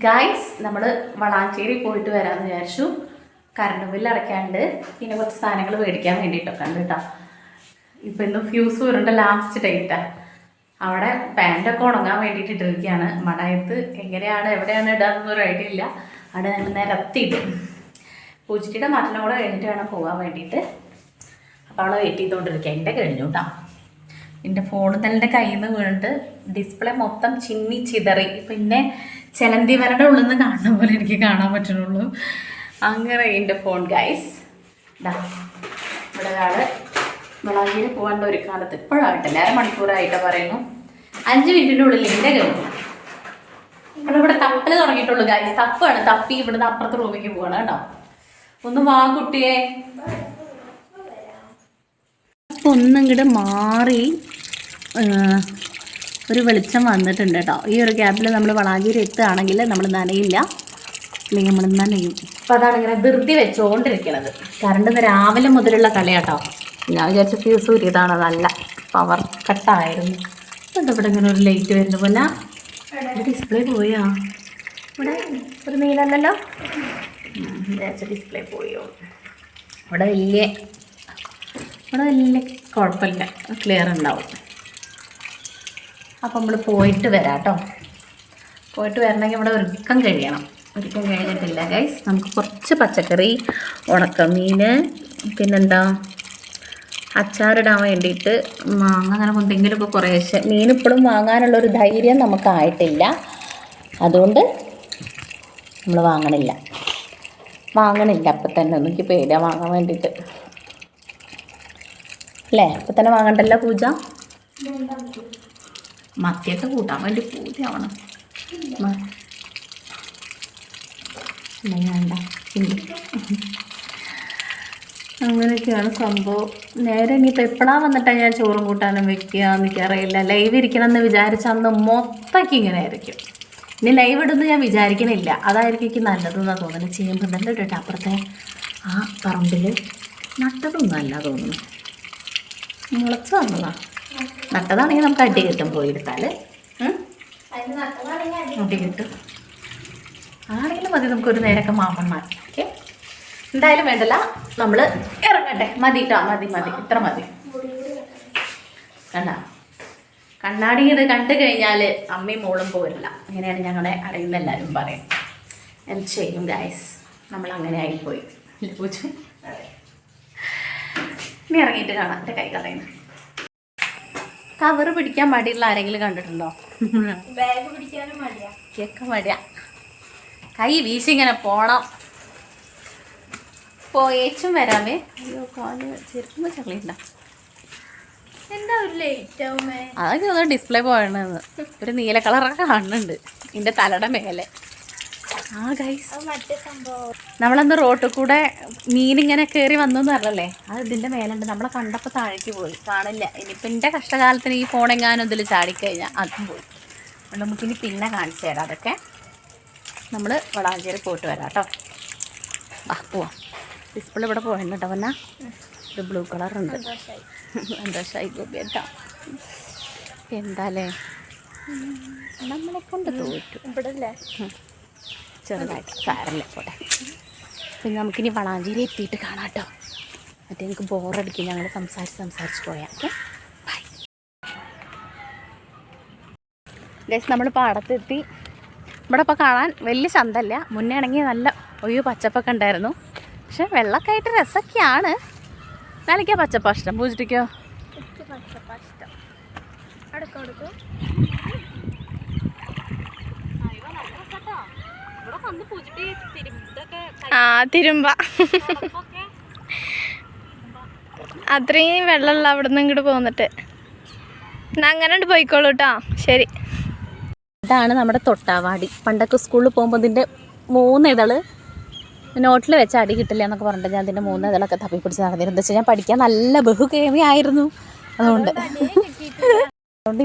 Guys നമ്മൾ വളാഞ്ചേരി പോയിട്ട് വരാമെന്ന് വിചാരിച്ചു. കറണ്ട് ബില്ല് അടയ്ക്കാണ്ട് പിന്നെ കുറച്ച് സാധനങ്ങൾ മേടിക്കാൻ വേണ്ടിയിട്ടൊക്കെ ഉണ്ട് കേട്ടോ. ഇപ്പം ഇന്ന് ഫ്യൂസ് വരേണ്ട ലാസ്റ്റ് ഡേറ്റാണ്. അവിടെ പാൻറ്റൊക്കെ ഉണങ്ങാൻ വേണ്ടിയിട്ട് ഇട്ടിരിക്കുകയാണ്. മടയത്ത് എങ്ങനെയാണ് എവിടെയാണ് ഇടാന്നൊരു ഐഡിയ ഇല്ല. അവിടെ ഞങ്ങൾ നിരത്തിയിട്ട് പൂച്ചിട്ടിയുടെ മറ്റെല്ലാം കൂടെ കഴിഞ്ഞിട്ട് വേണം പോകാൻ വേണ്ടിയിട്ട്. അപ്പോൾ അവളെ വെയിറ്റ് ചെയ്തുകൊണ്ടിരിക്കുക. എൻ്റെ കഴിഞ്ഞു കേട്ടോ. എൻ്റെ ഫോൺ തന്നെ കയ്യിൽ നിന്ന് വീണിട്ട് ഡിസ്പ്ലേ മൊത്തം ചിന്നി ചിതറി. പിന്നെ ചെലന്തി വരയുടെ ഉള്ളിൽ നിന്ന് കാണുന്ന പോലെ എനിക്ക് കാണാൻ പറ്റുന്നുള്ളൂ. അങ്ങനെ എൻ്റെ ഫോൺ ഗൈസ് ഇതാ ഇവിടെ ഒരാൾ വളാഞ്ചേരി പോകേണ്ട ഒരു കാലത്ത് ഇപ്പോഴായിട്ടില്ല, അരമണിക്കൂറായിട്ട് പറയുന്നു. 5 മിനിറ്റിൻ്റെ ഉള്ളിൽ എൻ്റെ കഴിഞ്ഞു. നമ്മളിവിടെ തപ്പൽ തുടങ്ങിയിട്ടുള്ളൂ ഗൈസ്. തപ്പാണ്. തപ്പി ഇവിടുന്ന് അപ്പുറത്തെ റൂമിലേക്ക് പോവാണ് കേട്ടോ. ഒന്ന് വാ കുട്ടിയെ. ഒന്നിങ്ങോട്ട് മാറി ഒരു വെളിച്ചം വന്നിട്ടുണ്ട് കേട്ടോ. ഈ ഒരു ഗ്യാപ്പിൽ നമ്മൾ വളാഞ്ചേരി എത്തുകയാണെങ്കിൽ നമ്മൾ നനയില്ല, അല്ലെങ്കിൽ നമ്മൾ നനയും. അപ്പോൾ അതാണ് ഇങ്ങനെ ധൃതി വെച്ചുകൊണ്ടിരിക്കുന്നത്. കറണ്ട് രാവിലെ മുതലുള്ള കളിയാട്ടോ. ഞാൻ വിചാരിച്ച ഫ്യൂസ് ഊരിയതാണ്, നല്ല പവർ കട്ടായിരുന്നു. എന്താ ഇവിടെ ഇങ്ങനെ ഒരു ലൈറ്റ് വരുന്നു പോലെ. ഡിസ്പ്ലേ പോയാ ഇവിടെ ഒരു നീലല്ലോ. വിചാരിച്ച ഡിസ്പ്ലേ പോയോ. ഇവിടെ വലിയ കുഴപ്പമില്ല, ക്ലിയർ ഉണ്ടാവും. അപ്പം നമ്മൾ പോയിട്ട് വരാം കേട്ടോ. പോയിട്ട് വരണമെങ്കിൽ ഇവിടെ ഒരുക്കം കഴിയണം. ഒരുക്കം കഴിഞ്ഞിട്ടില്ല ഗൈസ്. നമുക്ക് കുറച്ച് പച്ചക്കറി, ഉണക്കമീൻ, പിന്നെന്താ അച്ചാറിടാൻ വേണ്ടിയിട്ട് മാങ്ങ, അങ്ങനെ എന്തെങ്കിലുമൊക്കെ കുറേശ്ശെ. മീനിപ്പോഴും വാങ്ങാനുള്ളൊരു ധൈര്യം നമുക്കായിട്ടില്ല. അതുകൊണ്ട് നമ്മൾ വാങ്ങണില്ല. അപ്പം തന്നെ എനിക്ക് പേടിയാണ് വാങ്ങാൻ വേണ്ടിയിട്ട് അല്ലേ. അപ്പം തന്നെ വാങ്ങണ്ടല്ലോ പൂജ. മത്തിയൊക്കെ കൂട്ടാൻ വേണ്ടി പൂജയാവണം. വേണ്ട. അങ്ങനെയൊക്കെയാണ് സംഭവം. നേരെ ഇനിയിപ്പോൾ എപ്പോഴാണ് വന്നിട്ടാണ് ഞാൻ ചോറും കൂട്ടാനും വെക്കുക എനിക്കറിയില്ല. ലൈവ് ഇരിക്കണം എന്ന് വിചാരിച്ച അന്ന് മൊത്തമൊക്കെ ഇങ്ങനെ ആയിരിക്കും. ഇനി ലൈവ് ഇടുന്നു ഞാൻ വിചാരിക്കണില്ല. അതായിരിക്കും എനിക്ക് നല്ലതെന്നാണ് തോന്നുന്നത്. ചെയ്യുമ്പോൾ നല്ല ഇട്ടിട്ട് അപ്പുറത്തെ ആ പറമ്പിൽ നട്ടതൊന്നും അല്ല തോന്നുന്നു. മുളച്ച് വന്നതാ. നട്ടതാണെങ്കിൽ നമുക്ക് അടി കിട്ടും. പോയെടുത്താൽ അടി കിട്ടും. ആണെങ്കിലും മതി, നമുക്കൊരു നേരമൊക്കെ മാമന്മാർ. ഓക്കെ, എന്തായാലും വേണ്ടല്ല, നമ്മൾ ഇറങ്ങട്ടെ. മതി കേട്ടോ, മതി, ഇത്ര മതി. കണ്ട കണ്ണാടി ഇത് കണ്ടു കഴിഞ്ഞാൽ അമ്മയും മോളും പോരില്ല. അങ്ങനെയാണ് ഞങ്ങളെ അറിയുന്ന എല്ലാവരും പറയും. എന്ത് ചെയ്യും ഗൈസ്, നമ്മൾ അങ്ങനെ ആയിപ്പോയി. പൂച്ചു ഇനി ഇറങ്ങിയിട്ട് കാണാം. എൻ്റെ കൈ കളയുന്നു. കവറ് പിടിക്കാൻ മടിയുള്ള ആരെങ്കിലും കണ്ടിട്ടുണ്ടോ? ബാഗ് പിടിക്കാനും മടിയാ. കേൾക്കാൻ മടിയാ. കൈ വീശി ഇങ്ങനെ പോണം. പോയേച്ചും വരാമേ. അയ്യോ കാല് ചെറുക്കുമ്പോൾ ചളിയുണ്ടോ? എന്താ ഒരു ലേറ്റ് ആവുമേ? അതൊക്കെ ഒന്ന് ഡിസ്പ്ലേ പോയണെന്ന്. ഒരു നീല കളറൊക്കെ കാണുന്നുണ്ട് എൻ്റെ തലയുടെ മേലെ. ആ ഗൈസ്, മറ്റേ സംഭവം നമ്മളന്ന് റോട്ടിൽ കൂടെ മീനിങ്ങനെ കയറി വന്നു എന്ന് പറഞ്ഞല്ലേ, അത് ഇതിൻ്റെ മേലുണ്ട്. നമ്മളെ കണ്ടപ്പോൾ താഴേക്ക് പോയി, കാണില്ല. ഇനിയിപ്പോൾ എൻ്റെ കഷ്ടകാലത്തിന് ഈ ഫോണെങ്ങാനും ഇതിൽ ചാടിക്കഴിഞ്ഞാൽ അതും പോയി. അതുകൊണ്ട് നമുക്കിനി പിന്നെ കാണിച്ചു തരാം. അതൊക്കെ നമ്മൾ വളാഞ്ചേരി പോയിട്ട് വരാം കേട്ടോ. വാ പോവാം. ഡിസ്പ്ലേ ഇവിടെ പോയിട്ടുണ്ട് കേട്ടോ. പിന്നെ ഒരു ബ്ലൂ കളറുണ്ട്. സന്തോഷമായി ഗോപി കേട്ടോ. എന്താല്ലേ നമ്മളെ കൊണ്ട് തോറ്റു. ഇവിടെ അല്ലേ ചെറുതായിട്ട് സാരല്ലേ പോട്ടെ. പിന്നെ നമുക്കിനി വളാഞ്ചേരി എത്തിയിട്ട് കാണാം കേട്ടോ. മറ്റേ എനിക്ക് ബോറടിക്കും. ഞങ്ങൾ സംസാരിച്ച് പോയാൽ. Okay bye guys. നമ്മൾ പാടത്തെത്തി. ഇവിടെ ഇപ്പോൾ കാണാൻ വലിയ ചന്തല്ല. മുന്നേ ആണെങ്കിൽ നല്ല പച്ചപ്പൊക്കെ ഉണ്ടായിരുന്നു. പക്ഷെ വെള്ളമൊക്കെ ആയിട്ട് രസമൊക്കെയാണ്. നാലിക്കാ പച്ചപ്പാ ഇഷ്ടം. പൂജിട്ടിക്കോ? പച്ചപ്പാ ഇഷ്ടം. അടുക്കും തിരുമ്പ അത്രയും വെള്ളമുള്ള അവിടെ നിന്ന് ഇങ്ങോട്ട് പോന്നിട്ട് അങ്ങനെ പോയിക്കോളൂ കേട്ടോ. ശരി. ഇതാണ് നമ്മുടെ തൊട്ടാവാടി. പണ്ടൊക്കെ സ്കൂളിൽ പോകുമ്പോൾ ഇതിൻ്റെ 3 ഇതള് നോട്ടിൽ വെച്ച് അടി കിട്ടില്ല എന്നൊക്കെ പറഞ്ഞിട്ട് ഞാൻ ഇതിൻ്റെ 3 ഇതളൊക്കെ തപ്പിപ്പിടിച്ച് നടന്നിരുന്നു. എന്താ വെച്ചാൽ ഞാൻ പഠിക്കാൻ നല്ല ബഹുകേമിയായിരുന്നു. അതുകൊണ്ട്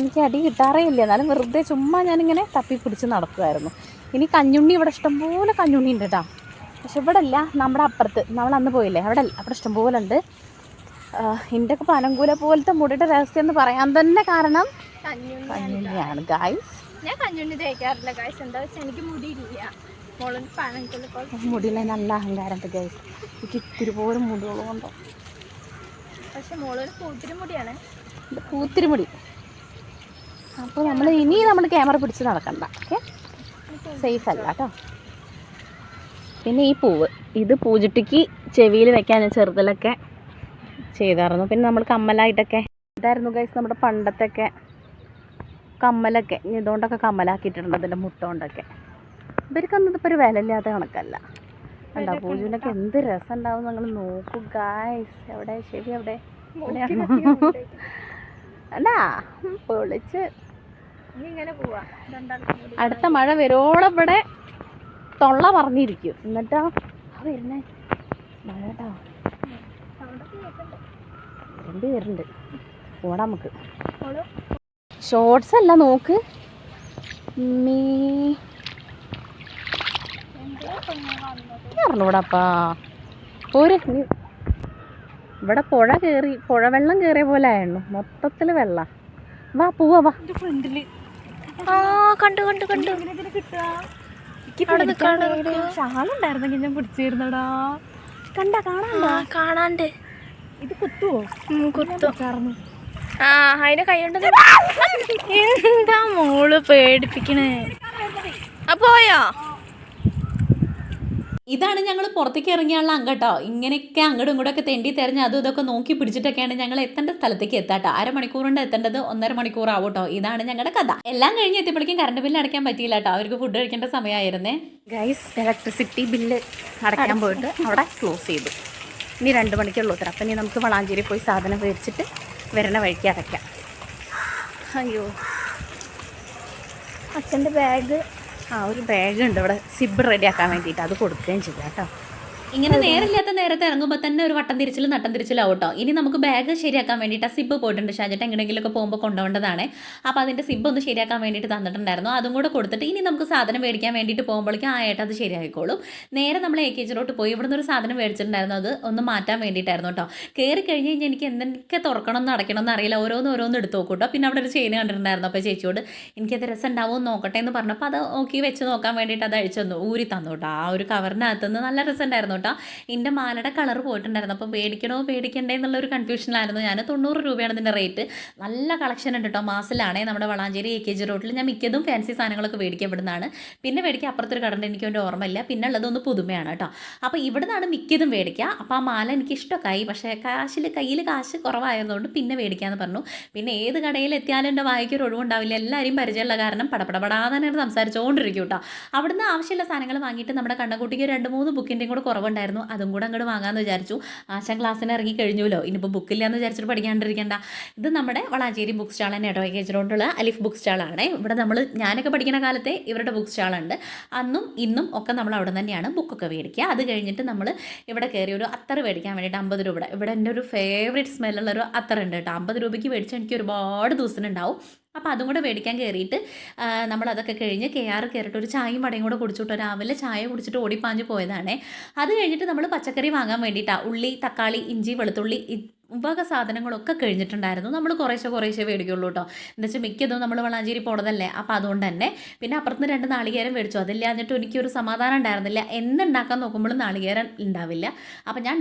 എനിക്ക് അടി കിട്ടാറേ ഇല്ല. എന്നാലും വെറുതെ ചുമ്മാ ഞാനിങ്ങനെ തപ്പിപ്പിടിച്ച് നടക്കുമായിരുന്നു. ഇനി കഞ്ഞുണ്ണി ഇവിടെ ഇഷ്ടംപോലെ കഞ്ഞുണ്ണി ഉണ്ട് കേട്ടോ. പക്ഷെ ഇവിടെ അല്ല, നമ്മുടെ അപ്പുറത്ത് നമ്മൾ അന്ന് പോയില്ലേ, അവിടെ ഇഷ്ടംപോലെ ഉണ്ട്. എൻ്റെ ഒക്കെ പനങ്കൂല പോലത്തെ മുടിയുടെ രഹസ്യം എന്ന് പറയാൻ തന്നെ കാരണം കഞ്ഞുണ്ണിയാണ് ഗായ്സ്. ഞാൻ കഞ്ഞുണ്ണി തേക്കാറില്ല ഗൈസ്. എന്താ വെച്ചാൽ എനിക്ക് മുടിയില്ല. മോളിന് പഴം മുടിയിലെ നല്ല അഹങ്കാരത്തെ ഗൈസ്. എനിക്ക് ഇത്തിരി പോലും മുടികളുണ്ടോ? പക്ഷെ മോളൊരു പൂത്തിരി മുടിയാണ്. പൂത്തിരി മുടി. അപ്പോൾ നമ്മൾ ക്യാമറ പിടിച്ച് നടക്കണ്ട. ഓക്കെ, സേഫ് അല്ല കേട്ടോ. പിന്നെ ഈ പൂവ്, ഇത് പൂജട്ടിക്ക് ചെവിയിൽ വെക്കാൻ ചെറുതിലൊക്കെ ചെയ്തായിരുന്നു. പിന്നെ നമ്മൾ കമ്മലായിട്ടൊക്കെ ഇതായിരുന്നു ഗൈസ് നമ്മുടെ പണ്ടത്തെയൊക്കെ കമ്മലൊക്കെ. ഇതുകൊണ്ടൊക്കെ കമ്മലാക്കിയിട്ടുണ്ട്, അതിൻ്റെ മുട്ട കൊണ്ടൊക്കെ. ഇവർക്കൊന്നും ഇതിപ്പോൾ ഒരു വിലയില്ലാത്ത കണക്കല്ല. എന്താ പൂജയിലൊക്കെ എന്ത് രസം ഉണ്ടാവും നിങ്ങൾ നോക്കൂ ഗൈസ്. എവിടെ ശരി എവിടെ അല്ലാ പൊളിച്ച്. അടുത്ത മഴ വരോളം ഇവിടെ തൊള്ള പറഞ്ഞിരിക്കും. എന്നിട്ടാ വരുന്നേ മഴ കേട്ടോ. വരുന്നുണ്ട് ഓടാ നമുക്ക്. ഷോർട്സ് അല്ല നോക്ക് പറഞ്ഞൂടാപ്പാ. ഒരു ഇവിടെ പുഴ വെള്ളം കയറിയ പോലെ ആയിരുന്നു. മൊത്തത്തിൽ വെള്ളം. വാ പോവാ വാ. ഫ്രണ്ടില് കണ്ടു കണ്ടു കണ്ടു. ഷാളുണ്ടായിരുന്നെങ്കിൽ ഞാൻ പിടിച്ചിരുന്നടാ. കണ്ടാ കാണാണ്ട്. ഇത് കുത്തുവോ? കുത്തും. ആ അതിന്റെ കൈ കൊണ്ട് എന്താ മോള് പേടിപ്പിക്കണേ. പോയോ? ഇതാണ് ഞങ്ങൾ പുറത്തേക്ക് ഇറങ്ങിയുള്ള അങ്കട്ടോ. ഇങ്ങനെയൊക്കെ അങ്ങോട്ടും ഇങ്ങോട്ടൊക്കെ തെണ്ടി തെരഞ്ഞ് അതും ഇതൊക്കെ നോക്കി പിടിച്ചിട്ടൊക്കെയാണ് ഞങ്ങൾ എത്തേണ്ട സ്ഥലത്തേക്ക് എത്താട്ടോ. 1/2 മണിക്കൂറുണ്ട് എത്തേണ്ടത്, 1.5 മണിക്കൂർ ആവട്ടോ. ഇതാണ് ഞങ്ങളുടെ കഥ. എല്ലാം കഴിഞ്ഞ് എത്തിയപ്പോഴേക്കും കറണ്ട് ബില്ല് അടയ്ക്കാൻ പറ്റിയില്ല കേട്ടോ. അവർക്ക് ഫുഡ് കഴിക്കേണ്ട സമയമായിരുന്നേ ഗൈസ്. ഇലക്ട്രിസിറ്റി ബില്ല് അടയ്ക്കാൻ പോയിട്ട് അവിടെ ക്ലോസ് ചെയ്തു. ഇനി 2 മണിക്കുള്ളൂ ഉത്തരം. അപ്പം ഇനി നമുക്ക് വളാഞ്ചേരി പോയി സാധനം മേടിച്ചിട്ട് വരണ വഴിക്ക് അടയ്ക്കാം. അയ്യോ, അച്ഛൻ്റെ ബാഗ്. ഒരു ബാഗ് ഉണ്ട് ഇവിടെ, സിബ് റെഡിയാക്കാൻ വേണ്ടിയിട്ട്. അത് കൊടുക്കുകയും ചെയ്യാം കേട്ടോ. ഇങ്ങനെ നേരമില്ലാത്ത നേരത്തെ ഇറങ്ങുമ്പോൾ തന്നെ ഒരു വട്ടം തിരിച്ചിലും നട്ടം തിരിച്ചിലാവും കേട്ടോ. ഇനി നമുക്ക് ബാഗ് ശരിയാക്കാൻ വേണ്ടിയിട്ട് സിബ് പോയിട്ടുണ്ട്. ഷാജറ്റ് എങ്ങനെയെങ്കിലുമൊക്കെ പോകുമ്പോൾ കൊണ്ടുപോകേണ്ടതാണ്. അപ്പോൾ അതിൻ്റെ സിബ് ഒന്ന് ശരിയാക്കാൻ വേണ്ടിയിട്ട് തന്നിട്ടുണ്ടായിരുന്നു. അതും കൂടെ കൊടുത്തിട്ട് ഇനി നമുക്ക് സാധനം മേടിക്കാൻ വേണ്ടിയിട്ട് പോകുമ്പോഴേക്കും ആയിട്ട് അത് ശരിയായിക്കോളും. നേരെ നമ്മൾ AKG പോയി ഇവിടുന്ന് ഒരു സാധനം മേടിച്ചിട്ടുണ്ടായിരുന്നു. അത് ഒന്ന് മാറ്റാൻ വേണ്ടിയിട്ടായിരുന്നു കേട്ടോ. കയറി കഴിഞ്ഞ് കഴിഞ്ഞാൽ എനിക്ക് എന്തൊക്കെ തുറക്കണമെന്ന് അടയ്ക്കണമെന്ന് അറിയില്ല. ഓരോന്ന് എടുത്ത് നോക്കും കേട്ടോ. പിന്നെ അവിടെ ഒരു ചെയിൻ കണ്ടിട്ടുണ്ടായിരുന്നു. അപ്പോൾ ചേച്ചിയോട് എനിക്കത് രസം ഉണ്ടാവുമെന്ന് നോക്കട്ടെ എന്ന് പറഞ്ഞപ്പോൾ അത് നോക്കി വെച്ച് നോക്കാൻ വേണ്ടിയിട്ട് അത് അഴിച്ചു തന്നു, ഊരി തന്നു കേട്ടോ. ആ ഒരു കവറിനകത്തുനിന്ന് നല്ല രസം ഉണ്ടായിരുന്നു കേട്ടോ. എൻ്റെ മാലയുടെ കളർ പോയിട്ടുണ്ടായിരുന്നു. അപ്പോൾ പേടിക്കണ്ടേ എന്നുള്ളൊരു കൺഫ്യൂഷനിലായിരുന്നു ഞാൻ. 90 രൂപയാണ് ഇതിൻ്റെ റേറ്റ്. നല്ല കളക്ഷൻ ഉണ്ട് കേട്ടോ. മാസിലാണേ നമ്മുടെ വളാഞ്ചേരി AKG റോഡിൽ. ഞാൻ മിക്കതും ഫാൻസി സാധനങ്ങളൊക്കെ മേടിക്കപ്പെടുന്നതാണ്. പിന്നെ മേടിക്കുക അപ്പുറത്തൊരു കടണ്ട്, എനിക്ക് എൻ്റെ ഓർമ്മയില്ല. പിന്നെ ഉള്ളതൊന്ന് പുതുമയാണ് കേട്ടോ. അപ്പോൾ ഇവിടെ നിന്നാണ് മിക്കതും മേടിക്കുക. അപ്പോൾ ആ മാല എനിക്ക് ഇഷ്ടമൊക്കെയായി. പക്ഷേ കയ്യിൽ കാശ് കുറവായതുകൊണ്ട് പിന്നെ മേടിക്കാമെന്ന് പറഞ്ഞു. പിന്നെ ഏത് കടയിൽ എത്തിയാലും എൻ്റെ വായിക്ക് ഒരു ഒഴിവുണ്ടാവില്ല. എല്ലാവരും പരിചയമുള്ള കാരണം പടപടപടാതെ സംസാരിച്ചുകൊണ്ടിരിക്കും കേട്ടോ. അവിടുന്ന് ആവശ്യമുള്ള സാധനങ്ങൾ വാങ്ങിയിട്ട് നമ്മുടെ കണ്ണക്കുട്ടിക്ക് 2-3 ബുക്കിൻ്റെയും കൂടെ കുറവുണ്ടായിരുന്നു. അതും കൂടെ അങ്ങോട്ട് വാങ്ങാമെന്ന് വിചാരിച്ചു. ആശാൻ ക്ലാസ്സിന് ഇറങ്ങി കഴിഞ്ഞല്ലോ, ഇനിയിപ്പോൾ ബുക്കില്ലാന്ന് വിചാരിച്ചിട്ട് പഠിക്കാണ്ടിരിക്കേണ്ട. ഇത് നമ്മുടെ വളാഞ്ചേരി ബുക്ക് സ്റ്റാൾ തന്നെ കേട്ടോ. AKG റോഡിലുള്ള അലിഫ് ബുക്ക് സ്റ്റാളാണ്. ഇവിടെ ഞാനൊക്കെ പഠിക്കുന്ന കാലത്തെ ഇവരുടെ ബുക്ക് സ്റ്റാളുണ്ട്. അന്നും ഇന്നും ഒക്കെ നമ്മൾ അവിടെ തന്നെയാണ് ബുക്കൊക്കെ മേടിക്കുക. അത് കഴിഞ്ഞിട്ട് നമ്മൾ ഇവിടെ കയറി ഒരു അത്തർ മേടിക്കാൻ വേണ്ടിയിട്ട് 50 രൂപ. ഇവിടെ എൻ്റെ ഒരു ഫേവറേറ്റ് സ്മെല്ലുള്ളൊരു അത്തറുണ്ട് കേട്ടോ. 50 രൂപയ്ക്ക് മേടിച്ചാൽ എനിക്ക് ഒരുപാട് ദിവസത്തിനുണ്ടാവും. അപ്പോൾ അതും കൂടെ മേടിക്കാൻ കയറിയിട്ട് നമ്മളതൊക്കെ കഴിഞ്ഞ് KR കയറിയിട്ട് ഒരു ചായയും വടയും കൂടെ കുടിച്ചിട്ട് രാവിലെ ചായ കുടിച്ചിട്ട് ഓടിപ്പാഞ്ഞ് പോയതാണേ. അത് കഴിഞ്ഞിട്ട് നമ്മൾ പച്ചക്കറി വാങ്ങാൻ വേണ്ടിയിട്ടാണ്. ഉള്ളി, തക്കാളി, ഇഞ്ചി, വെളുത്തുള്ളി വക സാധനങ്ങളൊക്കെ കഴിഞ്ഞിട്ടുണ്ടായിരുന്നു. നമ്മൾ കുറേശ്ശെ മേടിക്കുള്ളൂ കേട്ടോ. എന്താ വെച്ചാൽ മിക്കതും നമ്മൾ വളാഞ്ചേരി പോണതല്ലേ. അപ്പോൾ അതുകൊണ്ട് തന്നെ പിന്നെ അപ്പുറത്ത് 2 നാളികേരം മേടിച്ചു. അതില്ലാഞ്ഞിട്ട് എനിക്കൊരു സമാധാനം ഉണ്ടായിരുന്നില്ല. എന്തുണ്ടാക്കാൻ നോക്കുമ്പോഴും നാളികേരം ഉണ്ടാവില്ല. അപ്പോൾ ഞാൻ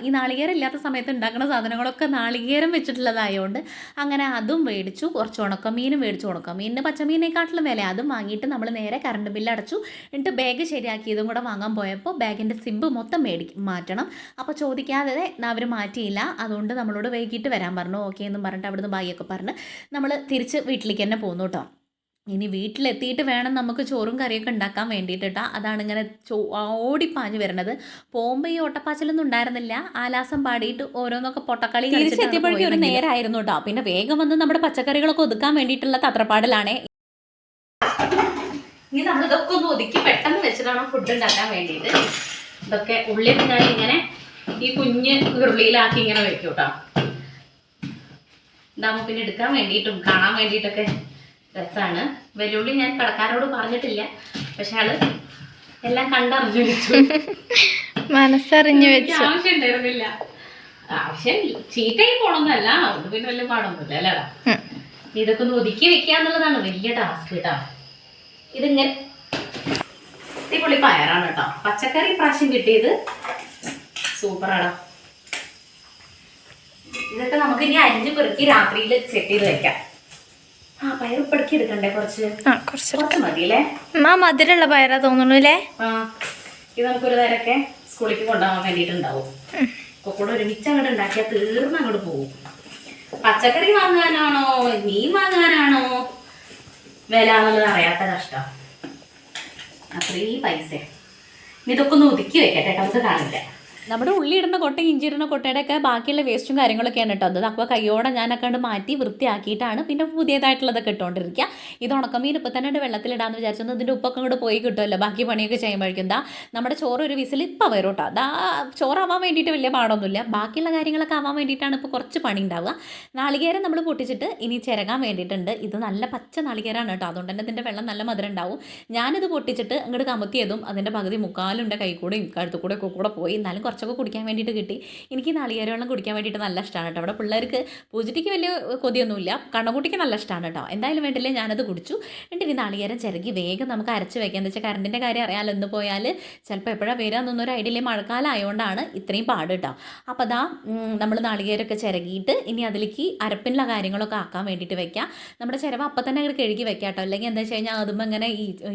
ഈ നാളികേരം ഇല്ലാത്ത സമയത്ത് ഉണ്ടാക്കുന്ന സാധനങ്ങളൊക്കെ നാളികേരം വെച്ചിട്ടുള്ളതായതുകൊണ്ട് അങ്ങനെ അതും മേടിച്ചു. കുറച്ച് ഉണക്കമീനും മേടിച്ചു. ഉണക്കമീനിന് പച്ചമീനേക്കാട്ടിലും വില. അതും വാങ്ങിയിട്ട് നമ്മൾ നേരെ കറണ്ട് ബില്ല് അടച്ചു. എന്നിട്ട് ബാഗ് ശരിയാക്കിയതും കൂടെ വാങ്ങാൻ പോയപ്പോൾ ബാഗിൻ്റെ സിബ് മൊത്തം മാറ്റണം. അപ്പോൾ ചോദിക്കാതെ അവർ മാറ്റിയില്ല. അതുകൊണ്ട് നമ്മളോട് വൈകിട്ട് വരാൻ പറഞ്ഞു. ഓക്കെ എന്നും പറഞ്ഞിട്ട് അവിടുന്ന് ബായിയൊക്കെ പറഞ്ഞ് നമ്മൾ തിരിച്ച് വീട്ടിലേക്ക് തന്നെ പോന്നു കേട്ടോ. ഇനി വീട്ടിലെത്തിയിട്ട് വേണം നമുക്ക് ചോറും കറിയൊക്കെ ഉണ്ടാക്കാൻ വേണ്ടിയിട്ടാ. അതാണ് ഇങ്ങനെ ഓടിപ്പാഞ്ഞ് വരുന്നത്. പോകുമ്പോൾ ഈ ഓട്ടപ്പാച്ചിലൊന്നും ഉണ്ടായിരുന്നില്ല. ആലാസം പാടിയിട്ട് ഓരോന്നൊക്കെ പൊട്ടക്കളി തിരിച്ചെത്തിയപ്പോഴേക്കും ഒരു നേരമായിരുന്നു കേട്ടോ. പിന്നെ വേഗം വന്ന് നമ്മുടെ പച്ചക്കറികളൊക്കെ ഒതുക്കാൻ വേണ്ടിയിട്ടുള്ള തത്രപ്പാടിലാണേ. ഇനി നമ്മളിതൊക്കെ ഒന്ന് ഒതുക്കി പെട്ടെന്ന് വെച്ചിട്ടാണ് ഫുഡ് ഉണ്ടാക്കാൻ വേണ്ടിയിട്ട്. ഇതൊക്കെ ഉള്ളി ഞാൻ ഇങ്ങനെ ഈ കുഞ്ഞ് ഉരുളിയിലാക്കി ഇങ്ങനെ വെക്കും കേട്ടോ. ഇതാകുമ്പോൾ പിന്നെ എടുക്കാൻ വേണ്ടിയിട്ടും കാണാൻ വേണ്ടിയിട്ടൊക്കെ രസമാണ്. വെല്ലുവിളി ഞാൻ കടക്കാരോട് പറഞ്ഞിട്ടില്ല. പക്ഷെ ആള് എല്ലാം കണ്ടറിഞ്ഞു വെച്ചു, മനസ്സറിഞ്ഞു വെച്ചു. ആവശ്യം ഉണ്ടായിരുന്നില്ല. ആവശ്യം ചീത്തയിൽ പോണൊന്നല്ല. അതുകൊണ്ട് പിന്നെ വലിയ പാടൊന്നുമില്ല അല്ലേടാ. ഇതൊക്കെ ഒന്ന് ഒതുക്കി വെക്കുക എന്നുള്ളതാണ് വലിയ ടാസ്ക് കേട്ടോ. ഇതിങ്ങനെ അടിപൊളി പയറാണ് കേട്ടോ. പച്ചക്കറി പ്രാവശ്യം കിട്ടിയത് സൂപ്പറാണ്. ഇതൊക്കെ നമുക്ക് ഇനി അരിഞ്ഞ് പെറുക്കി രാത്രിയിൽ സെറ്റ് ചെയ്ത് വെക്കാം. പയർ പെറുക്കി എടുക്കണ്ടേ? കുറച്ച് മതിയല്ലേ? മധുരമുള്ള പയറാ തോന്നുന്നു അല്ലേ? ഇത് നമുക്കൊരു നേരമൊക്കെ സ്കൂളിലേക്ക് കൊണ്ടുപോകാൻ വേണ്ടിയിട്ടുണ്ടാവും. ഒക്കെ കൂടെ ഒരുമിച്ച് അങ്ങോട്ട് ഉണ്ടാക്കിയാൽ തീർന്ന് അങ്ങോട്ട് പോകും. പച്ചക്കറി വാങ്ങാനാണോ മീൻ വാങ്ങാനാണോ വില എന്നുള്ളത് അറിയാത്ത കഷ്ടം. അത്രയും പൈസ. ഇതൊക്കെ ഒന്ന് ഒതുക്കി വെക്കട്ടെ കേട്ടോ, അത് കാണില്ല. നമ്മുടെ ഉള്ളി ഇടുന്ന കൊട്ടയും ഇഞ്ചി ഇടുന്ന കൊട്ടയുടെ ഒക്കെ ബാക്കിയുള്ള വേസ്റ്റും കാര്യങ്ങളൊക്കെയാണ് കേട്ടോ. അത് അപ്പോൾ കയ്യോടെ ഞാനൊക്കെ കണ്ട് മാറ്റി വൃത്തിയാക്കിയിട്ടാണ് പിന്നെ പുതിയതായിട്ടുള്ളതൊക്കെ ഇട്ടുകൊണ്ടിരിക്കുക. ഇത് ഉണക്കമീൻ ഇപ്പം തന്നെ വെള്ളത്തിലിടാമെന്ന് വിചാരിച്ചൊന്നും ഇതിൻ്റെ ഉപ്പൊക്കെ അങ്ങോട്ട് പോയി കിട്ടുമല്ലോ. ബാക്കി പണിയൊക്കെ ചെയ്യുമ്പോഴേക്കും നമ്മുടെ ചോറ് ഒരു വിസിൽ ഇപ്പം വരും കേട്ടോ. ചോറാവാൻ വേണ്ടിയിട്ട് വലിയ പാടൊന്നുമില്ല. ബാക്കിയുള്ള കാര്യങ്ങളൊക്കെ ആവാൻ വേണ്ടിയിട്ടാണ് ഇപ്പോൾ കുറച്ച് പണി ഉണ്ടാവുക. നാളികേരം നമ്മൾ പൊട്ടിച്ചിട്ട് ഇനി ചിരകാൻ വേണ്ടിയിട്ടുണ്ട്. ഇത് നല്ല പച്ച നാളികേരമാണ് കേട്ടോ, അതുകൊണ്ട് തന്നെ ഇതിൻ്റെ വെള്ളം നല്ല മധുരം ഉണ്ടാവും. ഞാനിത് പൊട്ടിച്ചിട്ട് അങ്ങോട്ട് കമത്തിയതും അതിൻ്റെ പകുതി മുക്കാലുണ്ട് കൈക്കൂടെയും കഴുത്തുകൂടെ ഒക്കെ കൂടെ പോയി. എന്നാലും കുറച്ചൊക്കെ കുടിക്കാൻ വേണ്ടിയിട്ട് കിട്ടി. എനിക്ക് നാളികേര വെള്ളം കുടിക്കാൻ വേണ്ടിയിട്ട് നല്ല ഇഷ്ടമാണ് കേട്ടോ. അവിടെ പിള്ളേർക്ക് പൂജിറ്റിക്ക് വലിയ കൊതിയൊന്നുമില്ല, കണ്ണക്കുട്ടിക്ക് നല്ല ഇഷ്ടമാണ് കേട്ടോ. എന്തായാലും വേണ്ടില്ലേ ഞാനത് കുടിച്ചു. എന്നിട്ട് ഇനി നാളികേരം ചിരകി വേഗം നമുക്ക് അരച്ച് വെക്കാം. എന്താ വെച്ചാൽ കറണ്ടിൻ്റെ കാര്യം അറിയാമല്ലോ, എന്ന് പോയാൽ ചിലപ്പോൾ എപ്പോഴാണ് വരാമെന്നൊന്നും ഐഡിയ ഇല്ലേ. മഴക്കാലം ആയതുകൊണ്ടാണ് ഇത്രയും പാട് കേട്ടോ. അപ്പോൾ അതാ നമ്മൾ നാളികേരമൊക്കെ ചിരകിയിട്ട് ഇനി അതിലേക്ക് അരപ്പിനുള്ള കാര്യങ്ങളൊക്കെ ആക്കാൻ വേണ്ടിയിട്ട് വെക്കാം. നമ്മുടെ ചിരവ അപ്പം തന്നെ അങ്ങോട്ട് കഴുകി വെക്കാം കേട്ടോ. അല്ലെങ്കിൽ എന്താ വെച്ച് കഴിഞ്ഞാൽ അതുമ്പോൾ ഇങ്ങനെ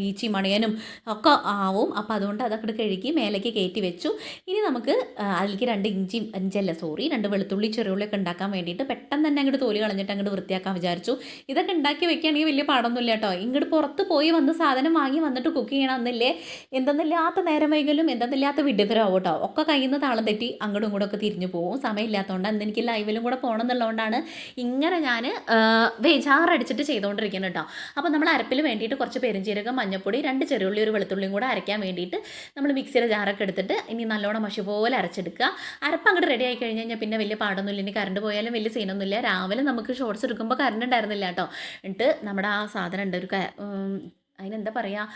ഈ ചിമണിയനും ഒക്കെ ആവും. അപ്പോൾ അതുകൊണ്ട് അതൊക്കെ കഴുകി മേലേക്ക് കയറ്റി വെച്ചു. ഇനി നമുക്ക് അതിലേക്ക് 2 വെളുത്തുള്ളി ചെറിയുള്ളിയൊക്കെ ഉണ്ടാക്കാൻ വേണ്ടിയിട്ട് പെട്ടെന്ന് തന്നെ അങ്ങോട്ട് തോല് കളഞ്ഞിട്ട് അങ്ങോട്ട് വൃത്തിയാക്കാൻ വിചാരിച്ചു. ഇതൊക്കെ ഉണ്ടാക്കി വെക്കുകയാണെങ്കിൽ വലിയ പാടൊന്നുമില്ല കേട്ടോ. ഇങ്ങോട്ട് പുറത്ത് പോയി വന്ന് സാധനം വാങ്ങി വന്നിട്ട് കുക്ക് ചെയ്യണമെന്നില്ലേ, എന്തെന്നില്ലാത്ത നേരം വൈകലും എന്തെന്നില്ലാത്ത വിഡ്ഢിത്തരാവും കേട്ടോ. ഒക്കെ കയ്യിൽ നിന്ന് താളം തെറ്റി അങ്ങോട്ടും ഇങ്ങോട്ടും ഒക്കെ തിരിഞ്ഞു പോകും. സമയമില്ലാത്തതുകൊണ്ട് അന്ന് എനിക്ക് ലൈവിലും കൂടെ പോകണം എന്നുള്ളതുകൊണ്ടാണ് ഇങ്ങനെ ഞാൻ വേജാറടിച്ചിട്ട് ചെയ്തുകൊണ്ടിരിക്കുന്നത് കേട്ടോ. അപ്പോൾ നമ്മൾ അരപ്പിൽ വേണ്ടിയിട്ട് കുറച്ച് പെരുംജീരകം, മഞ്ഞൾപ്പൊടി, 2 ചെറിയുള്ളി, 1 വെളുത്തുള്ളിയും കൂടെ അരയ്ക്കാൻ വേണ്ടിയിട്ട് നമ്മൾ മിക്സിയുടെ ജാറൊക്കെ എടുത്തിട്ട് ഇനി നല്ലോണം മഷി പോലെ അരച്ചെടുക്കുക. അരപ്പ് അങ്ങോട്ട് റെഡി ആയി കഴിഞ്ഞ് കഴിഞ്ഞാൽ പിന്നെ വലിയ പാടൊന്നുമില്ല. ഇനി കറണ്ട് പോയാലും വലിയ സീനൊന്നുമില്ല. രാവിലെ നമുക്ക് ഷോർട്സ് എടുക്കുമ്പോൾ കറണ്ട് ഉണ്ടായിരുന്നില്ല കേട്ടോ. എന്നിട്ട് നമ്മുടെ ആ സാധനം ഉണ്ട്, ഒരു അതിനെന്താ പറയുക,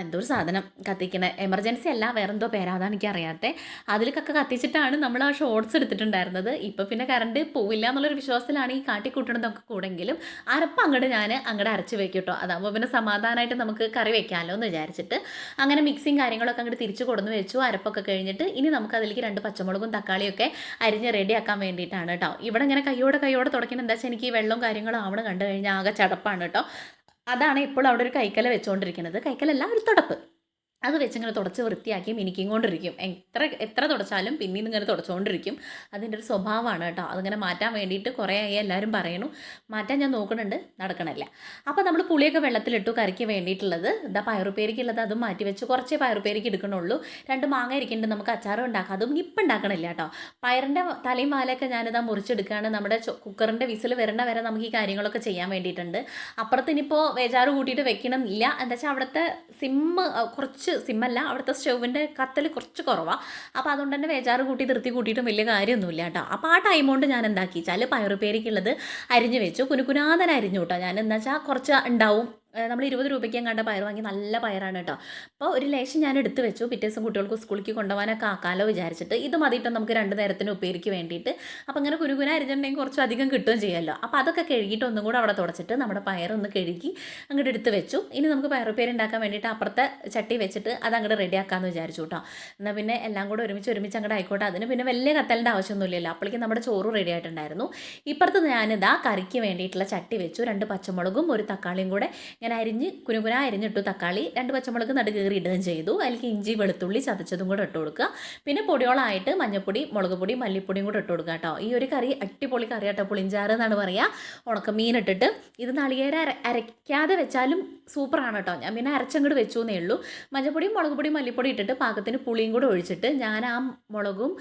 എന്തോ ഒരു സാധനം കത്തിക്കണേ, എമർജൻസി അല്ല വേറെന്തോ പേരാ, അതാണ് എനിക്ക് അറിയാത്തത്. അതിലേക്കൊക്കെ കത്തിച്ചിട്ടാണ് നമ്മൾ ആ ഷോർട്സ് എടുത്തിട്ടുണ്ടായിരുന്നത്. ഇപ്പോൾ പിന്നെ കറണ്ട് പോവില്ല എന്നുള്ളൊരു വിശ്വാസത്തിലാണ് ഈ കാട്ടിക്കൂട്ടണതൊക്കെ കൂടെങ്കിലും അരപ്പ് അങ്ങോട്ട് ഞാൻ അങ്ങോട്ട് അരച്ച് വെക്കും കേട്ടോ. അതാകുമ്പോൾ പിന്നെ സമാധാനമായിട്ട് നമുക്ക് കറി വെക്കാമല്ലോ എന്ന് വിചാരിച്ചിട്ട് അങ്ങനെ മിക്സിയും കാര്യങ്ങളൊക്കെ അങ്ങോട്ട് തിരിച്ച് കൊടുന്ന് വെച്ചു. അരപ്പൊക്കെ കഴിഞ്ഞിട്ട് ഇനി നമുക്ക് അതിലേക്ക് 2 പച്ചമുളകും തക്കാളിയൊക്കെ അരിഞ്ഞ് റെഡിയാക്കാൻ വേണ്ടിയിട്ടാണ് കേട്ടോ. ഇവിടെ ഇങ്ങനെ കയ്യോടെ തുടയ്ക്കണം. എന്താ വെച്ചാൽ എനിക്ക് ഈ വെള്ളവും കാര്യങ്ങളും ആവണം കണ്ടു കഴിഞ്ഞാൽ ആകെ ചടപ്പാണ് കേട്ടോ. അതാണ് ഇപ്പോൾ അവിടെ ഒരു കൈക്കല വെച്ചുകൊണ്ടിരിക്കുന്നത്. കൈക്കലല്ല, ഒരു തുടപ്പ്. അത് വെച്ചിങ്ങനെ തുടച്ച് വൃത്തിയാക്കി മിനിക്കും കൊണ്ടിരിക്കും. എത്ര തുടച്ചാലും പിന്നീട് ഇങ്ങനെ തുടച്ചുകൊണ്ടിരിക്കും. അതിൻ്റെ ഒരു സ്വഭാവമാണ് കേട്ടോ. അതിങ്ങനെ മാറ്റാൻ വേണ്ടിയിട്ട് കുറേ ആയി എല്ലാവരും പറയണു. മാറ്റാൻ ഞാൻ നോക്കുന്നുണ്ട്, നടക്കണില്ല. അപ്പോൾ നമ്മൾ പുളിയൊക്കെ വെള്ളത്തിലിട്ടു കറിക്ക് വേണ്ടിയിട്ടുള്ളത്. ഇതാ പയറുപ്പേരിക്കുള്ളത് അതും മാറ്റി വെച്ച് കുറച്ചേ പയറുപ്പേരിക്ക് എടുക്കണുള്ളൂ. 2 മാങ്ങ ഇരിക്കുന്നുണ്ട്, നമുക്ക് അച്ചാറും ഉണ്ടാക്കാം. അതും ഇപ്പം ഉണ്ടാക്കണില്ല കേട്ടോ. പയറിൻ്റെ തലയും വാലൊക്കെ ഞാനിതാ മുറിച്ചെടുക്കുകയാണ്. നമ്മുടെ കുക്കറിൻ്റെ വിസിൽ വരേണ്ട വരെ നമുക്ക് ഈ കാര്യങ്ങളൊക്കെ ചെയ്യാൻ വേണ്ടിയിട്ടുണ്ട്. അപ്പുറത്ത് ഇനിയിപ്പോൾ വേജാറ് കൂട്ടിയിട്ട് വെക്കണമെന്നില്ല. എന്താ വെച്ചാൽ അവിടുത്തെ കുറച്ച് സിമ്മല്ല, അവിടുത്തെ സ്റ്റൗവിൻ്റെ കത്തൽ കുറച്ച് കുറവാണ്. അപ്പോൾ അതുകൊണ്ട് തന്നെ വേജാറ് കൂട്ടി ധൃതി കൂട്ടിയിട്ടും വലിയ കാര്യമൊന്നുമില്ല കേട്ടോ. അപ്പോൾ ആ ടൈം കൊണ്ട് ഞാൻ എന്താക്കി വെച്ചാൽ പയറുപ്പേരിക്കുള്ളത് അരിഞ്ഞ് വെച്ചു. കുനുകുനാതന അരിഞ്ഞു കേട്ടോ. ഞാൻ എന്താ വെച്ചാൽ കുറച്ച് ഉണ്ടാവും. നമ്മൾ 20 രൂപയ്ക്ക് കണ്ട പയർ വാങ്ങി, നല്ല പയറാണ് കേട്ടോ. അപ്പോൾ ഒരു ലേശം ഞാൻ എടുത്ത് വെച്ചു. പിറ്റേ ദിവസം കുട്ടികൾക്ക് സ്കൂളിലേക്ക് കൊണ്ടുപോകാനൊക്കെ ആക്കാമല്ലോ വിചാരിച്ചിട്ട്. ഇത് മതിയിട്ട് നമുക്ക് 2 നേരത്തിന് ഉപ്പേരിക്ക് വേണ്ടിയിട്ട്. അപ്പോൾ അങ്ങനെ കുനുകുന അരിഞ്ഞിട്ടുണ്ടെങ്കിൽ കുറച്ച് അധികം കിട്ടുകയും ചെയ്യുമല്ലോ. അപ്പോൾ അതൊക്കെ കഴുകിയിട്ട് ഒന്നും കൂടെ അവിടെ തുടച്ചിട്ട് നമ്മുടെ പയറൊന്ന് കഴുകി അങ്ങോട്ട് എടുത്ത് വെച്ചു. ഇനി നമുക്ക് പയറുപ്പേരി ഉണ്ടാക്കാൻ വേണ്ടിയിട്ട് അപ്പുറത്തെ ചട്ടി വെച്ചിട്ട് അത് അങ്ങോട്ട് റെഡിയാക്കാമെന്ന് വിചാരിച്ചു കേട്ടോ. എന്നാൽ പിന്നെ എല്ലാം കൂടെ ഒരുമിച്ച് അങ്ങോട്ട് ആയിക്കോട്ടെ. അതിന് പിന്നെ വലിയ കത്തലിൻ്റെ ആവശ്യമൊന്നുമില്ലല്ലോ. അപ്പോഴേക്കും നമ്മുടെ ചോറ് റെഡി ആയിട്ടുണ്ടായിരുന്നു. ഇപ്പുറത്ത് ഞാനിതാ കറിക്ക് വേണ്ടിയിട്ടുള്ള ചട്ടി വെച്ചു. 2 പച്ചമുളകും 1 തക്കാളിയും കൂടെ ഞാൻ കുനുകുന അരിഞ്ഞിട്ടു. തക്കാളി 2 പച്ചമുളക് നടുകീറി ഇടുകയും ചെയ്തു. അതിലേക്ക് ഇഞ്ചി വെളുത്തുള്ളി ചതച്ചതും കൂടെ ഇട്ട് കൊടുക്കുക. പിന്നെ പൊടിയോളായിട്ട് മഞ്ഞൾപ്പൊടി, മുളക് പൊടി, മല്ലിപ്പൊടിയും കൂടെ ഇട്ട് കൊടുക്കുക കേട്ടോ. ഈ ഒരു കറി അടിപൊളി കറി കേട്ടോ, പുളിഞ്ചാറ് എന്നാണ് പറയുക. ഉണക്കമീൻ ഇട്ടിട്ട് ഇത് നാളികേരം അരയ്ക്കാതെ വെച്ചാലും സൂപ്പറാണ് കേട്ടോ. ഞാൻ പിന്നെ അരച്ചങ്ങോട്ട് വെച്ചു എന്നേ ഉള്ളൂ. മഞ്ഞൾപ്പൊടിയും മുളക് പൊടിയും മല്ലിപ്പൊടി ഇട്ടിട്ട് പാകത്തിന് പുളിയും കൂടെ ഒഴിച്ചിട്ട് ഞാൻ ആ മുളകും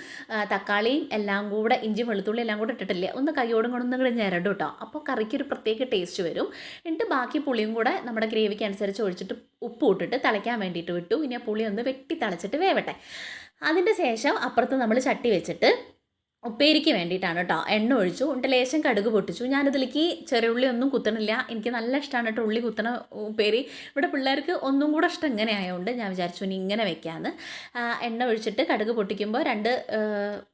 തക്കാളിയും എല്ലാം കൂടെ ഇഞ്ചി വെളുത്തുള്ളി എല്ലാം കൂടെ ഇട്ടിട്ടില്ലേ, ഒന്ന് കൈയോടും കൂടെ ഒന്നും കൂടെ ഞരടും കേട്ടോ. അപ്പോൾ കറിക്കൊരു പ്രത്യേക ടേസ്റ്റ് വരും. എന്നിട്ട് ബാക്കി പുളിയും കൂടെ നമ്മുടെ ഗ്രേവിക്ക് അനുസരിച്ച് ഒഴിച്ചിട്ട് ഉപ്പ് ഇട്ടിട്ട് തിളയ്ക്കാൻ വേണ്ടിയിട്ട് വിട്ടു. ഇനി ആ പുളി ഒന്ന് വെട്ടി തിളച്ചിട്ട് വേവട്ടെ. അതിൻ്റെ ശേഷം അപ്പുറത്ത് നമ്മൾ ചട്ടി വെച്ചിട്ട് ഉപ്പേരിക്ക് വേണ്ടിയിട്ടാണ് കേട്ടോ. എണ്ണ ഒഴിച്ചു, എന്നിട്ട് ലേശം കടുക് പൊട്ടിച്ചു. ഞാനിതിലേക്ക് ചെറിയ ഉള്ളി ഒന്നും കുത്തണില്ല, എനിക്ക് നല്ല ഇഷ്ടമാണ് കേട്ടോ ഉള്ളി കുത്തണ ഉപ്പേരി. ഇവിടെ പിള്ളേർക്ക് ഒന്നും കൂടെ ഇഷ്ടം ഇങ്ങനെ ആയതുകൊണ്ട് ഞാൻ വിചാരിച്ചു ഇനി ഇങ്ങനെ വെക്കാമെന്ന്. എണ്ണ ഒഴിച്ചിട്ട് കടുക് പൊട്ടിക്കുമ്പോൾ 2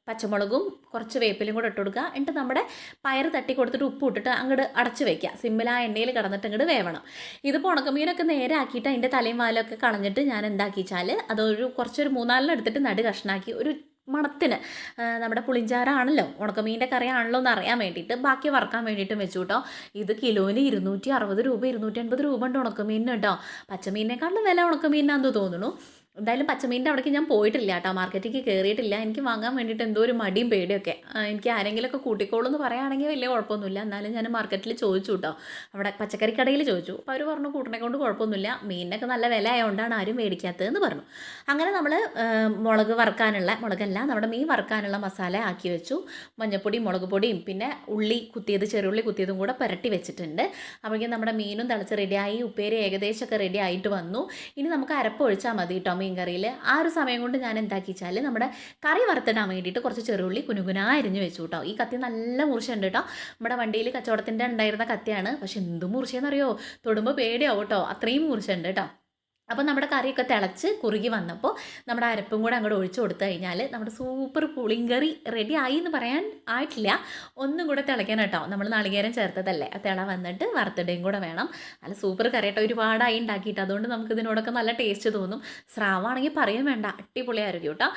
പച്ചമുളകും കുറച്ച് വേപ്പിലും കൂടെ ഇട്ട് കൊടുക്കുക. എന്നിട്ട് നമ്മുടെ പയർ തട്ടി കൊടുത്തിട്ട് ഉപ്പ് ഇട്ടിട്ട് അങ്ങോട്ട് അടച്ച് വയ്ക്കുക. സിമ്പിൾ ആ എണ്ണയിൽ കിടന്നിട്ട് അങ്ങോട്ട് വേവണം. ഇതിപ്പോൾ ഉണക്കമീനൊക്കെ നേരെ ആക്കിയിട്ട് അതിൻ്റെ തലയും വാലൊക്കെ കളഞ്ഞിട്ട് ഞാൻ എന്താക്കിച്ചാൽ അതൊരു കുറച്ചൊരു 3-4 എടുത്തിട്ട് നടു കഷ്ണാക്കി ഒരു മണത്തിന് നമ്മുടെ പുളിഞ്ചാറാണല്ലോ, ഉണക്കമീൻ്റെ കറിയാണല്ലോ എന്ന് അറിയാൻ വേണ്ടിയിട്ട് ബാക്കി വറക്കാൻ വേണ്ടിയിട്ടും വെച്ചു കേട്ടോ. ഇത് കിലോന് 260 രൂപ 250 രൂപ ഉണ്ട് ഉണക്കമീനിന് കേട്ടോ. പച്ചമീനിനെക്കാളും വില ഉണക്കമീനാണെന്ന് തോന്നുന്നു. എന്തായാലും പച്ചമീനിൻ്റെ അവിടേക്ക് ഞാൻ പോയിട്ടില്ല കേട്ടോ, മാർക്കറ്റിലേക്ക് കയറിയിട്ടില്ല. എനിക്ക് വാങ്ങാൻ വേണ്ടിയിട്ട് എന്തോ ഒരു മടിയും പേടിയൊക്കെ. എനിക്ക് ആരെങ്കിലുമൊക്കെ കൂട്ടിക്കോളൂ എന്ന് പറയുകയാണെങ്കിൽ വലിയ കുഴപ്പമൊന്നുമില്ല. എന്നാലും ഞാൻ മാർക്കറ്റിൽ ചോദിച്ചു കേട്ടോ, അവിടെ പച്ചക്കറി കടയിൽ ചോദിച്ചു. അപ്പോൾ അവർ പറഞ്ഞു കൂട്ടിനെ കൊണ്ട് കുഴപ്പമൊന്നുമില്ല, മീനിനൊക്കെ നല്ല വില ആയതുകൊണ്ടാണ് ആരും മേടിക്കാത്തതെന്ന് പറഞ്ഞു. അങ്ങനെ നമ്മൾ മുളകല്ല നമ്മുടെ മീൻ വറുക്കാനുള്ള മസാല ആക്കി വെച്ചു. മഞ്ഞൾപ്പൊടിയും മുളക് പൊടിയും പിന്നെ ഉള്ളി കുത്തിയത് ചെറുള്ളി കുത്തിയതും കൂടെ പുരട്ടി വെച്ചിട്ടുണ്ട്. അപ്പോഴേക്കും നമ്മുടെ മീനും തിളച്ച് റെഡിയായി, ഉപ്പേരി ഏകദേശമൊക്കെ റെഡി ആയിട്ട് വന്നു. ഇനി നമുക്ക് അരപ്പ് ഒഴിച്ചാൽ മതി കേട്ടോ മീൻ കറിയിൽ. ആ ഒരു സമയം കൊണ്ട് ഞാൻ എന്താക്കിച്ചാൽ നമ്മുടെ കറി വറുത്തിടാൻ വേണ്ടിയിട്ട് കുറച്ച് ചെറുള്ളി കുനുകുനാ അരിഞ്ഞ് വെച്ചു കേട്ടോ. ഈ കത്തി നല്ല മൂർച്ചയുണ്ട് കേട്ടോ. നമ്മുടെ വണ്ടിയിൽ കച്ചവടത്തിൻ്റെ ഉണ്ടായിരുന്ന കത്തിയാണ്, പക്ഷെ എന്ത് മൂർച്ചയെന്നറിയോ, തൊടുമ്പോൾ പേടിയാവും കേട്ടോ, അത്രയും മൂർച്ചയുണ്ട് കേട്ടോ. അപ്പോൾ നമ്മുടെ കറിയൊക്കെ തിളച്ച് കുറുകി വന്നപ്പോൾ നമ്മുടെ അരപ്പും കൂടെ അങ്ങോട്ട് ഒഴിച്ചു കൊടുത്തു കഴിഞ്ഞാൽ നമ്മുടെ സൂപ്പർ പുളിങ്കറി റെഡി ആയി എന്ന് പറയാൻ ആയിട്ടില്ല, ഒന്നും കൂടെ തിളയ്ക്കാൻ കേട്ടോ. നമ്മൾ നാളികേരം ചേർത്തതല്ലേ, ആ തിള വന്നിട്ട് വറുത്തിടുകയും കൂടെ വേണം. നല്ല സൂപ്പർ കറി കേട്ടോ, ഒരുപാടായി ഉണ്ടാക്കിയിട്ട്, അതുകൊണ്ട് നമുക്ക് ഇതിനോടൊക്കെ നല്ല ടേസ്റ്റ് തോന്നും. സ്രാവാണെങ്കിൽ പറയും വേണ്ട, അടിപൊളിയായിരിക്കും കേട്ടോ.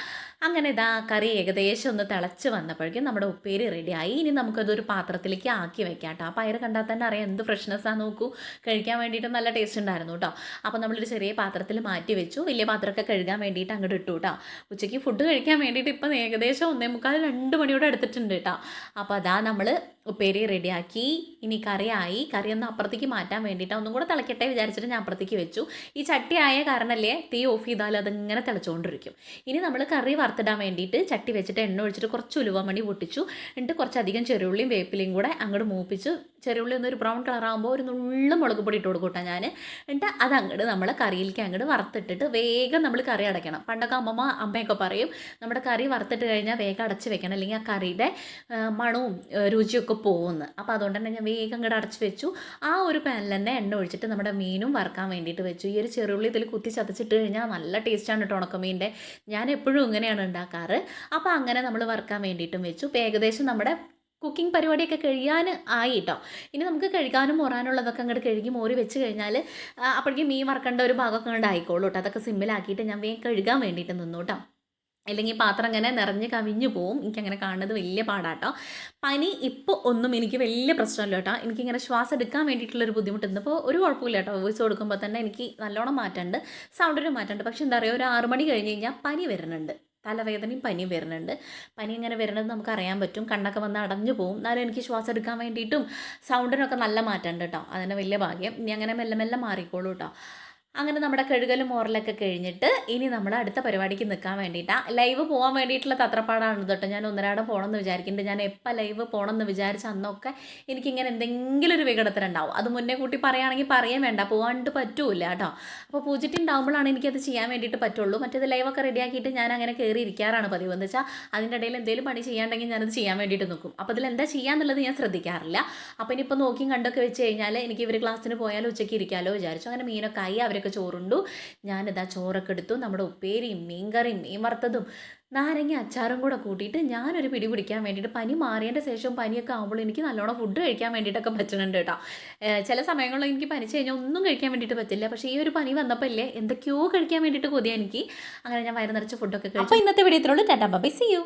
അങ്ങനെ ഇതാ കറി ഏകദേശം ഒന്ന് തിളച്ച് വന്നപ്പോഴേക്കും നമ്മുടെ ഉപ്പേരി റെഡിയായി. ഇനി നമുക്കതൊരു പാത്രത്തിലേക്ക് ആക്കി വെക്കാം കേട്ടോ. ആ പയർ കണ്ടാൽ തന്നെ അറിയാം എന്ത് ഫ്രഷ്നെസ്സാണ് നോക്കൂ, കഴിക്കാൻ വേണ്ടിയിട്ട് നല്ല ടേസ്റ്റ് ഉണ്ടായിരുന്നു കേട്ടോ. അപ്പോൾ നമ്മളൊരു ചെറിയ പാത്രത്തിൽ മാറ്റി വെച്ചു. വലിയ പാത്രമൊക്കെ കഴുകാൻ വേണ്ടിയിട്ട് അങ്ങോട്ട് ഇട്ടു കേട്ടോ. ഉച്ചയ്ക്ക് ഫുഡ് കഴിക്കാൻ വേണ്ടിയിട്ട് ഇപ്പം ഏകദേശം 1:45-2 മണിയോടെ എടുത്തിട്ടുണ്ട് കേട്ടോ. അപ്പോൾ അതാ നമ്മൾ ഉപ്പേരി റെഡിയാക്കി. ഇനി കറിയായി. കറി ഒന്ന് അപ്പുറത്തേക്ക് മാറ്റാൻ വേണ്ടിയിട്ട് ഒന്നും കൂടെ തിളക്കട്ടെ വിചാരിച്ചിട്ട് ഞാൻ അപ്പുറത്തേക്ക് വെച്ചു. ഈ ചട്ടി ആയ കാരണമല്ലേ തീ ഓഫ് ചെയ്താൽ അതിങ്ങനെ തിളച്ചുകൊണ്ടിരിക്കും. ഇനി നമ്മൾ കറി വറുത്തിടാൻ വേണ്ടിയിട്ട് ചട്ടി വെച്ചിട്ട് എണ്ണ ഒഴിച്ചിട്ട് കുറച്ച് ഉലുവമണി പൊട്ടിച്ചു. എന്നിട്ട് കുറച്ചധികം ചെറുള്ളിയും വേപ്പിലയും കൂടെ അങ്ങോട്ട് മൂപ്പിച്ചു. ചെറുള്ളി ഒന്നൊരു ബ്രൗൺ കളറാകുമ്പോൾ ഒരു നുള്ള മുളക് പൊടി ഇട്ട് കൊടുക്കൂട്ടാ ഞാൻ. എന്നിട്ട് അത് അങ്ങോട്ട് നമ്മൾ കറിയിലേക്ക് അങ്ങോട്ട് വറുത്തിട്ടിട്ട് വേഗം നമ്മൾ കറി അടയ്ക്കണം. പണ്ടൊക്കെ അമ്മയൊക്കെ പറയും നമ്മുടെ കറി വറുത്തിട്ട് കഴിഞ്ഞാൽ വേഗം അടച്ച് വെക്കണം, അല്ലെങ്കിൽ ആ കറിയുടെ മണവും രുചിയൊക്കെ പോകുമെന്ന്. അപ്പോൾ അതുകൊണ്ട് തന്നെ ഞാൻ വേഗം അങ്ങോട്ട് അടച്ച് വെച്ചു. ആ ഒരു പാനിൽ തന്നെ എണ്ണ ഒഴിച്ചിട്ട് നമ്മുടെ മീനും വറുക്കാൻ വേണ്ടിയിട്ട് വെച്ചു. ഈ ഒരു ചെറുള്ളി ഇതിൽ കുത്തി ചതച്ചിട്ട് കഴിഞ്ഞാൽ നല്ല ടേസ്റ്റാണ് കേട്ടോ ഉണക്കമീൻ്റെ. ഞാൻ എപ്പോഴും ഇങ്ങനെയാണ് ഉണ്ടാക്കാറ്. അപ്പോൾ അങ്ങനെ നമ്മൾ വറുക്കാൻ വേണ്ടിയിട്ടും വെച്ചു. ഇപ്പോൾ ഏകദേശം നമ്മുടെ കുക്കിംഗ് പരിപാടിയൊക്കെ കഴിയാൻ ആയി കേട്ടോ. ഇനി നമുക്ക് കഴുകാനും മോറാനുള്ളതൊക്കെ അങ്ങോട്ട് കഴുകി മോരി വെച്ച് കഴിഞ്ഞാൽ അപ്പോഴേക്കും മീൻ വറക്കേണ്ട ഒരു ഭാഗമൊക്കെ അങ്ങോട്ട് ആയിക്കോളൂ കേട്ടോ. അതൊക്കെ സിമ്പിളാക്കിയിട്ട് ഞാൻ വേഗം കഴുകാൻ വേണ്ടിയിട്ട് നിന്നു കേട്ടോ. അല്ലെങ്കിൽ പാത്രം അങ്ങനെ നിറഞ്ഞ് കവിഞ്ഞു പോവും. എനിക്കങ്ങനെ കാണുന്നത് വലിയ പാടാട്ടോ. പനി ഇപ്പോൾ ഒന്നും എനിക്ക് വലിയ പ്രശ്നമില്ല കേട്ടോ. എനിക്കിങ്ങനെ ശ്വാസം എടുക്കാൻ വേണ്ടിയിട്ടുള്ളൊരു ബുദ്ധിമുട്ട് ഇന്നിപ്പോൾ ഒരു കുഴപ്പമില്ല കേട്ടോ. വോയിസ് കൊടുക്കുമ്പോൾ തന്നെ എനിക്ക് നല്ലോണം മാറ്റമുണ്ട്, സൗണ്ടിന് മാറ്റമുണ്ട്. പക്ഷെ എന്താ പറയുക, ഒരു 6 മണി കഴിഞ്ഞ് കഴിഞ്ഞാൽ പനി വരുന്നുണ്ട്, തലവേദനയും പനിയും വരുന്നുണ്ട്. പനി ഇങ്ങനെ വരുന്നത് നമുക്ക് അറിയാൻ പറ്റും, കണ്ണൊക്കെ വന്ന് അടഞ്ഞു പോകും. എന്നാലും എനിക്ക് ശ്വാസം എടുക്കാൻ വേണ്ടിയിട്ടും സൗണ്ടിനൊക്കെ നല്ല മാറ്റമുണ്ട് കേട്ടോ. അതിന് വലിയ ഭാഗ്യം. ഇനി അങ്ങനെ മെല്ലെ മെല്ലെ മാറിക്കോളൂ കേട്ടോ. അങ്ങനെ നമ്മുടെ കഴുകലും മോറലൊക്കെ കഴിഞ്ഞിട്ട് ഇനി നമ്മൾ അടുത്ത പരിപാടിക്ക് നിൽക്കാൻ വേണ്ടിയിട്ടാണ്. ലൈവ് പോകാൻ വേണ്ടിയിട്ടുള്ള തത്രപ്പാടാണ് കേട്ടോ. ഞാൻ ഒന്നരാടം പോകണമെന്ന് വിചാരിക്കുന്നുണ്ട്. ഞാൻ എപ്പോൾ ലൈവ് പോകണമെന്ന് വിചാരിച്ച അന്നൊക്കെ എനിക്കിങ്ങനെ എന്തെങ്കിലും ഒരു വികടത്തിലുണ്ടാവും. അത് മുന്നേ കൂട്ടി പറയുകയാണെങ്കിൽ പറയാൻ വേണ്ട, പോകാണ്ട് പറ്റൂല കേട്ടോ. അപ്പോൾ പൂജിറ്റ് ഉണ്ടാകുമ്പോഴാണ് എനിക്കത് ചെയ്യാൻ വേണ്ടിയിട്ട് പറ്റുള്ളൂ. മറ്റേത് ലൈവൊക്കെ റെഡിയാക്കിയിട്ട് ഞാൻ അങ്ങനെ കയറി ഇരിക്കാറാണ് പതിവ്. എന്ന് വെച്ചാൽ അതിൻ്റെ ഇടയിൽ എന്തെങ്കിലും പണി ചെയ്യാണ്ടെങ്കിൽ ഞാനത് ചെയ്യാൻ വേണ്ടിയിട്ട് നിൽക്കും. അപ്പോൾ അതിൽ എന്താ ചെയ്യാന്നുള്ളത് ഞാൻ ശ്രദ്ധിക്കാറില്ല. അപ്പോൾ ഇനിയിപ്പോൾ നോക്കിയും കണ്ടൊക്കെ വെച്ച് കഴിഞ്ഞാൽ എനിക്ക് ഇവർ ക്ലാസ്സിന് പോയാലും ഉച്ചയ്ക്ക് ഇരിക്കാമല്ലോ വിചാരിച്ചു. അങ്ങനെ മീനൊക്കെ ആയി, അവരൊക്കെ ചോറുണ്ടു. ഞാനിതാ ചോറൊക്കെ എടുത്തു. നമ്മുടെ ഉപ്പേരിയും മീൻകറിയും മീൻ വറുത്തതും നാരങ്ങ അച്ചാറും കൂടെ കൂട്ടിയിട്ട് ഞാനൊരു പിടി പിടിക്കാൻ വേണ്ടിയിട്ട്, പനി മാറിയതിൻ്റെ ശേഷം പനിയൊക്കെ ആകുമ്പോൾ എനിക്ക് നല്ലോണം ഫുഡ് കഴിക്കാൻ വേണ്ടിയിട്ടൊക്കെ പറ്റുന്നുണ്ട് കേട്ടോ. ചില സമയങ്ങളിൽ എനിക്ക് പനിച്ച് കഴിഞ്ഞാൽ ഒന്നും കഴിക്കാൻ വേണ്ടിയിട്ട് പറ്റില്ല. പക്ഷേ ഈ ഒരു പനി വന്നപ്പോൾ ഇല്ലേ എന്തൊക്കെയോ കഴിക്കാൻ വേണ്ടിയിട്ട് കൊതിയാണ് എനിക്ക്. അങ്ങനെ ഞാൻ വയറ് നിറച്ച് ഫുഡൊക്കെ കഴിച്ചു. അപ്പോൾ ഇന്നത്തെ വീഡിയോ ഇത്രയുള്ളൂ. Tata bye, see U.